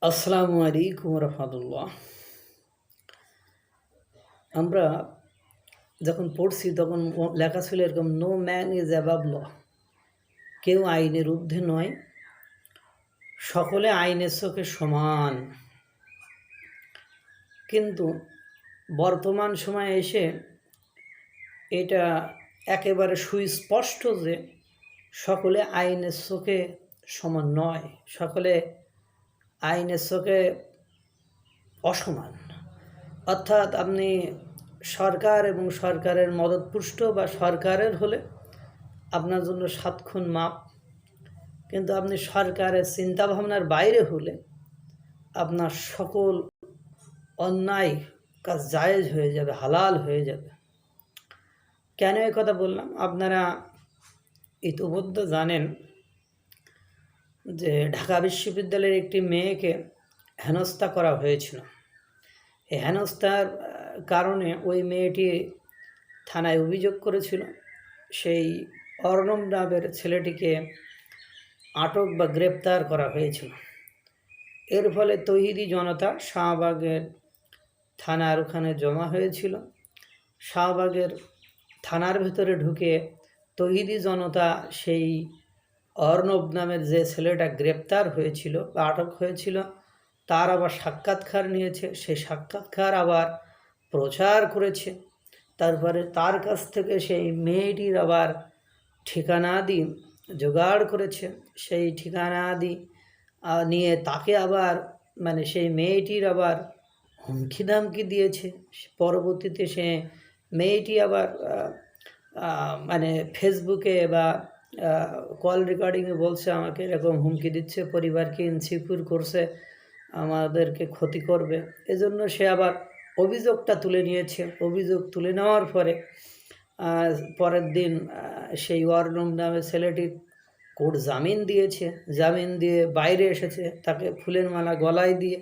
আসসালামু আলাইকুম রহমতুল্লাহ। আমরা যখন পড়ছি তখন লেখা ছিল এরকম, নো ম্যান ইজ অ্যাবাভ ল। কেউ আইনের ঊর্ধ্বে নয়, সকলে আইনের চোখে সমান। কিন্তু বর্তমান সময়ে এসে এটা একেবারে সুস্পষ্ট যে সকলে আইনের চোখে সমান নয়, সকলে আইনের চোখে অসমান। অর্থাৎ আপনি সরকার এবং সরকারের মদতপুষ্ট বা সরকারের হলে আপনার জন্য 7 খুন মাপ, কিন্তু আপনি সরকারের চিন্তাভাবনার বাইরে হলে আপনার সকল অন্যায় কাজ জায়েজ হয়ে যাবে, হালাল হয়ে যাবে। কেন এই কথা বললাম? আপনারা ইতিমধ্যে জানেন যে ঢাকা বিশ্ববিদ্যালয়ের একটি মেয়েকে হেনস্থা করা হয়েছিল। এই হেনস্থার কারণে ওই মেয়েটি থানায় অভিযোগ করেছিল। সেই অর্ণব নামের ছেলেটিকে আটক বা গ্রেপ্তার করা হয়েছিল। এর ফলে তৌহিদি জনতা শাহবাগের থানার ওখানে জমা হয়েছিল। শাহবাগের থানার ভেতরে ঢুকে তৌহিদি জনতা সেই অর্ণব নামের যে ছেলেটা গ্রেপ্তার হয়েছিল বা আটক হয়েছিল তার আবার সাক্ষাৎকার নিয়েছে। সেই সাক্ষাৎকার আবার প্রচার করেছে। তারপরে তার কাছ থেকে সেই মেয়েটির আবার ঠিকানা আদি জোগাড় করেছে। সেই ঠিকানা আদি নিয়ে তাকে আবার সেই মেয়েটির আবার হুমকি ধামকি দিয়েছে। পরবর্তীতে সে মেয়েটি আবার ফেসবুকে বা কল রেকর্ডিংয়ে বলছে আমাকে এরকম হুমকি দিচ্ছে, পরিবারকে ইনসিকিউর করছে, আমাদেরকে ক্ষতি করবে। এজন্য সে আবার অভিযোগটা তুলে নিয়েছে। অভিযোগ তুলে নেওয়ার পরে পরের দিন সেই অর্ণব নামের ছেলেটির কোর্ট জামিন দিয়েছে। জামিন দিয়ে বাইরে এসেছে, তাকে ফুলের মালা গলায় দিয়ে,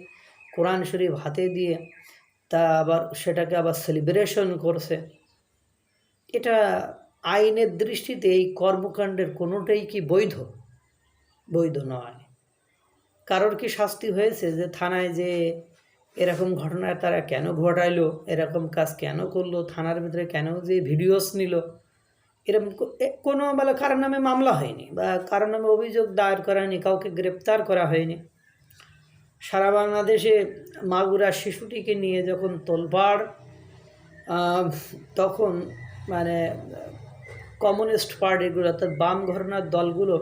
কোরআন শরীফ হাতে দিয়ে তা আবার সেটাকে আবার সেলিব্রেশন করছে। এটা আইনের দৃষ্টিতে এই কর্মকাণ্ডের কোনোটাই কি বৈধ? বৈধ নয়। কারোর কি শাস্তি হয়েছে যে থানায় যে এরকম ঘটনা তারা কেন ঘটাইলো, এরকম কাজ কেন করলো, থানার ভিতরে কেন যে ভিডিওস নিল, এরকম কোনো কারোর নামে মামলা হয়নি বা কারোর নামে অভিযোগ দায়ের করা হয়নি, কাউকে গ্রেপ্তার করা হয়নি। সারা বাংলাদেশে মাগুরা শিশুটিকে নিয়ে যখন তোলপাড়, তখন কমিউনিস্ট পার্টিগুলো অর্থাৎ বাম ঘরানার দলগুলো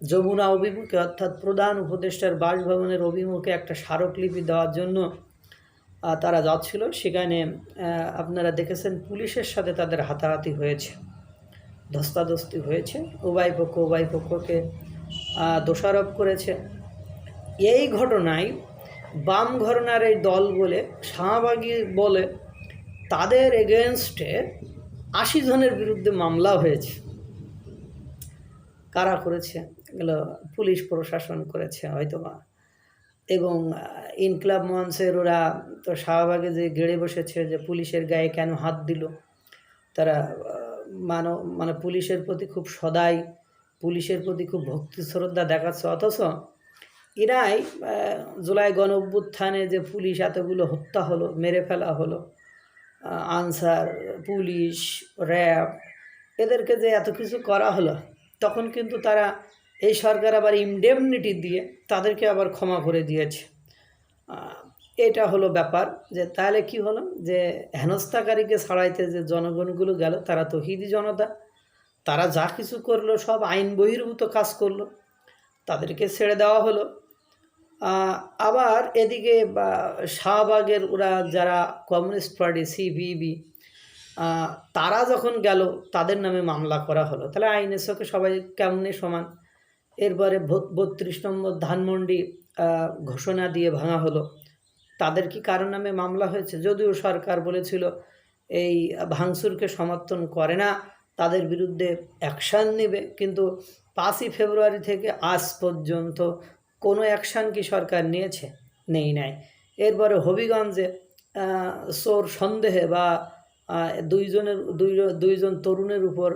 যমুনা অভিমুখে অর্থাৎ প্রধান উপদেষ্টার বাসভবনের অভিমুখে একটা স্মারকলিপি দেওয়ার জন্য তারা যাচ্ছিল। সেখানে আপনারা দেখেছেন পুলিশের সাথে তাদের হাতাহাতি হয়েছে, ধস্তাধস্তি হয়েছে। উভয় পক্ষকে দোষারোপ করেছে। এই ঘটনায় বাম ঘরানার এই দল বলে শাহবাগী বলে তাদের এগেনস্টে 80 জনের বিরুদ্ধে মামলা হয়েছে। কারা করেছে? এগুলো পুলিশ প্রশাসন করেছে হয়তোবা। এবং ইনকলাব মঞ্চের ওরা তো শাহবাগে যে গেড়ে বসেছে যে পুলিশের গায়ে কেন হাত দিল, তারা পুলিশের প্রতি খুব সদাই, পুলিশের প্রতি খুব ভক্তি শ্রদ্ধা দেখাচ্ছে। অথচ এরাই জুলাই গণ অভ্যুত্থানে যে পুলিশ এতগুলো হত্যা হলো, মেরে ফেলা হলো, আনসার, পুলিশ, র্যাব, এদেরকে যে এত কিছু করা হলো, তখন কিন্তু তারা এই সরকার আবার ইনডেমনিটি দিয়ে তাদেরকে আবার ক্ষমা করে দিয়েছে। এটা হলো ব্যাপার। যে তাহলে কি হলো, যে হেনস্থাকারীকে ছাড়াইতে যে জনগণগুলো গেল তারা তৌহিদি জনতা, তারা যা কিছু করলো সব আইন বহির্ভূত কাজ করলো, তাদেরকে ছেড়ে দেওয়া হলো। আবার এদিকে শাহবাগের ওরা যারা কমিউনিস্ট পার্টি সিপিবি, তারা যখন গেল তাদের নামে মামলা করা হলো। তাহলে আইনের চোখে সবাই কেমনে সমান? এরপরে 32 নম্বর ধানমন্ডি ঘোষণা দিয়ে ভাঙা হলো, তাদের কি কারোর নামে মামলা হয়েছে? যদিও সরকার বলেছিল এই ভাঙচুরকে সমর্থন করে না, তাদের বিরুদ্ধে অ্যাকশান নেবে, কিন্তু 5ই ফেব্রুয়ারি থেকে আজ পর্যন্ত কোনো অ্যাকশান কি সরকার নিয়েছে? নাই। এরপরে হবিগঞ্জে চোর সন্দেহে বা দুইজন তরুণের উপর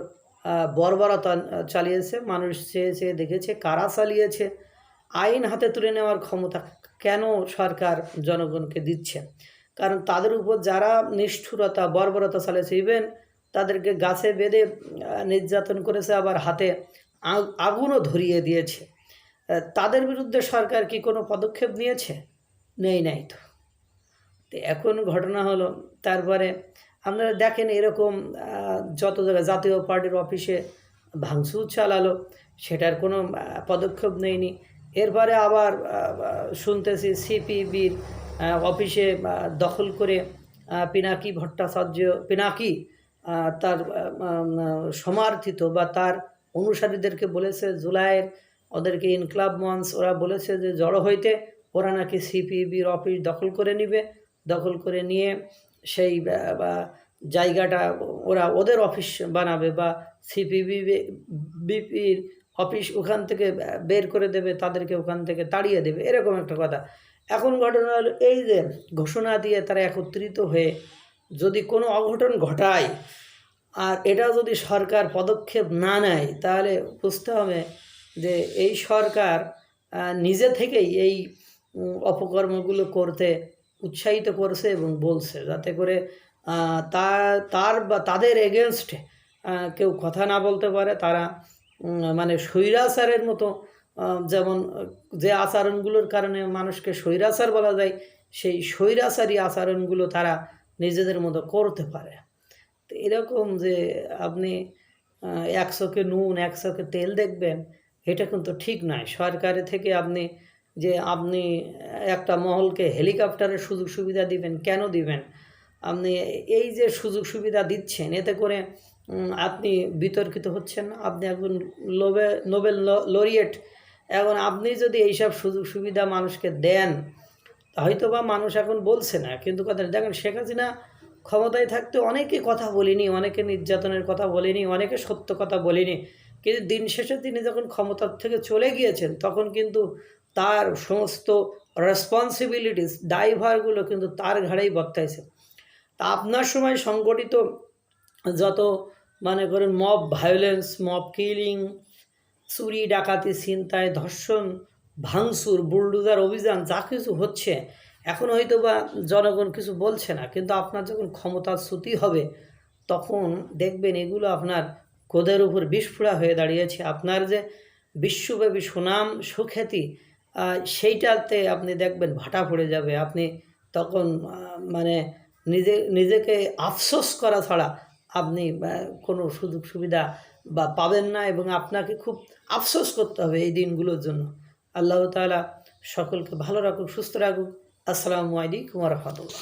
বর্বরতা চালিয়েছে। মানুষ চেয়ে দেখেছে কারা চালিয়েছে। আইন হাতে তুলে নেওয়ার ক্ষমতা কেন সরকার জনগণকে দিচ্ছে? কারণ তাদের উপর যারা নিষ্ঠুরতা বর্বরতা চালিয়েছে, ইভেন তাদেরকে গাছে বেঁধে নির্যাতন করেছে, আবার হাতে আগুনও ধরিয়ে দিয়েছে। তাদের বিরুদ্ধে সরকার কি কোনো পদক্ষেপ নিয়েছে? নাই তো। তো এখন ঘটনা হলো, তারপরে আপনারা দেখেন এরকম যত জায়গায় জাতীয় পার্টির অফিসে ভাঙচুর চালালো, সেটার কোনো পদক্ষেপ নেয়নি। এরপরে আবার শুনতেছি সিপিবির অফিসে দখল করে পিনাকি ভট্টাচার্য, পিনাকি তার সমর্থিত বা তার অনুসারীদেরকে বলেছে জুলাইয়ের, ওদেরকে ইনকলাব মঞ্চ ওরা বলেছে যে জড়ো হইতে, ওরা নাকি সিপিবির অফিস দখল করে নিবে, দখল করে নিয়ে সেই জায়গাটা ওরা ওদের অফিস বানাবে, বা বিপির অফিস ওখান থেকে বের করে দেবে, তাদেরকে ওখান থেকে তাড়িয়ে দেবে, এরকম একটা কথা। এখন ঘটনা হলো এই যে ঘোষণা দিয়ে তারা একত্রিত হয়ে যদি কোনো অঘটন ঘটায়, আর এটা যদি সরকার পদক্ষেপ না নেয়, তাহলে বুঝতে হবে যে এই সরকার নিজে থেকেই এই অপকর্মগুলো করতে উৎসাহিত করছে এবং বলছে, যাতে করে তার বা তাদের এগেনস্টে কেউ কথা না বলতে পারে। তারা মানে স্বৈরাচারের মতো, যেমন যে আচরণগুলোর কারণে মানুষকে স্বৈরাচার বলা যায়, সেই স্বৈরাচারী আচরণগুলো তারা নিজেদের মতো করতে পারে। তো এরকম যে আপনি এক চোখে নুন এক চোখে তেল দেখবেন, এটা কিন্তু ঠিক নয়। সরকারের থেকে আপনি একটা মহলকে হেলিকপ্টারের সুযোগ সুবিধা দিবেন, কেন দিবেন? আপনি এই যে সুযোগ সুবিধা দিচ্ছেন, এতে করে আপনি বিতর্কিত হচ্ছেন না। আপনি একজন নোবেল লরিয়েট, এখন আপনি যদি এইসব সুযোগ সুবিধা মানুষকে দেন, হয়তো বা মানুষ এখন বলছে না, কিন্তু কথা দেখেন শেখ হাসিনা ক্ষমতায় থাকতে অনেকে কথা বলিনি, অনেকে নির্যাতনের কথা বলিনি, অনেকে সত্য কথা বলিনি, কিন্তু দিন শেষে তিনি যখন ক্ষমতার থেকে চলে গিয়েছেন, তখন কিন্তু তার সমস্ত রেসপন্সিবিলিটিস, দায়ভারগুলো কিন্তু তার ঘাড়েই বর্তাইছে। তা আপনার সময় সংগঠিত যত মনে করেন মব ভায়োলেন্স, মব কিলিং, চুরি ডাকাতি ছিনতাই ধর্ষণ ভাঙচুর বুলডোজার অভিযান যা কিছু হচ্ছে, এখন হয়তো বা জনগণ কিছু বলছে না, কিন্তু আপনার যখন ক্ষমতাচ্যুতি হবে, তখন দেখবেন এগুলো আপনার কোদের উপর বিস্ফোরা হয়ে দাঁড়িয়েছে। আপনার যে বিশ্বব্যাপী সুনাম সুখ্যাতি, সেইটাতে আপনি দেখবেন ভাটা পড়ে যাবে। আপনি তখন মানে নিজেকে আফসোস করা ছাড়া আপনি কোনো সুযোগ সুবিধা বা পাবেন না, এবং আপনাকে খুব আফসোস করতে হবে এই দিনগুলোর জন্য। আল্লাহ তাআলা সকলকে ভালো রাখুক, সুস্থ রাখুক। আসসালামু আলাইকুম ওয়া রাহমাতুল্লাহ।